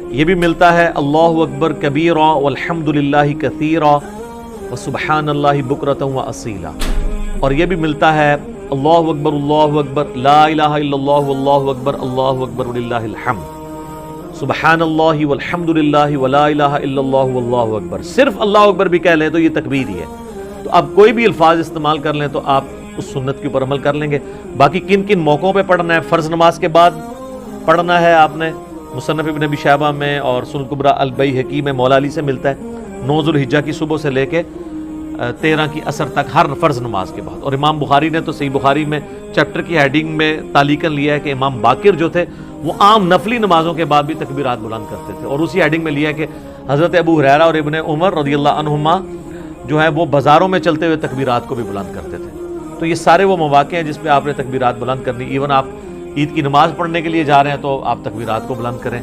ये भी मिलता है अल्लाहु अकबर कबीरा वल्हम्दुलिल्लाहि कसीरा व सुब्हानल्लाहि बुकरतन व असीला। और ये भी मिलता है अल्लाहु अकबर ला इलाहा इल्लल्लाहु अल्लाहु अकबर वलिल्लाहिल हम्द सुब्हानल्लाहि वल्हम्दुलिल्लाहि व ला इलाहा इल्लल्लाहु वल्लाहु अकबर। सिर्फ अल्लाहु अकबर भी कह लें तो ये तकबीर ही है। तो अब कोई भी अल्फाज इस्तेमाल कर लें तो आप उस सुन्नत के ऊपर अमल कर लेंगे। बाकी किन किन मौक़ों पे पढ़ना है, फ़र्ज़ नमाज के बाद पढ़ना है आपने, मुसन्नफ़ इब्न अबी शैबा में और सुनन कुबरा अल बैहक़ी में मौला अली से मिलता है 9 ज़ुल्हिज्जा की सुबह से लेके 13 की असर तक हर फ़र्ज़ नमाज के बाद। और इमाम बुखारी ने तो सही बुखारी में चैप्टर की हेडिंग में तालीकन लिया है कि इमाम बाकिर जो थे वो आम नफली नमाजों के बाद भी तकबीरात बुलंद करते थे। और उसी हेडिंग में लिया है कि हज़रत अबू हुरैरा और इब्न उमर रज़ियल्लाहु अन्हुमा जो है वो बाज़ारों में चलते हुए तकबीरात को भी बुलंद करते थे। तो ये सारे वो मौक़े हैं जिस पे आपने तकबीरात बुलंद करनी। इवन आप ईद की नमाज़ पढ़ने के लिए जा रहे हैं तो आप तकबीरात को बुलंद करें।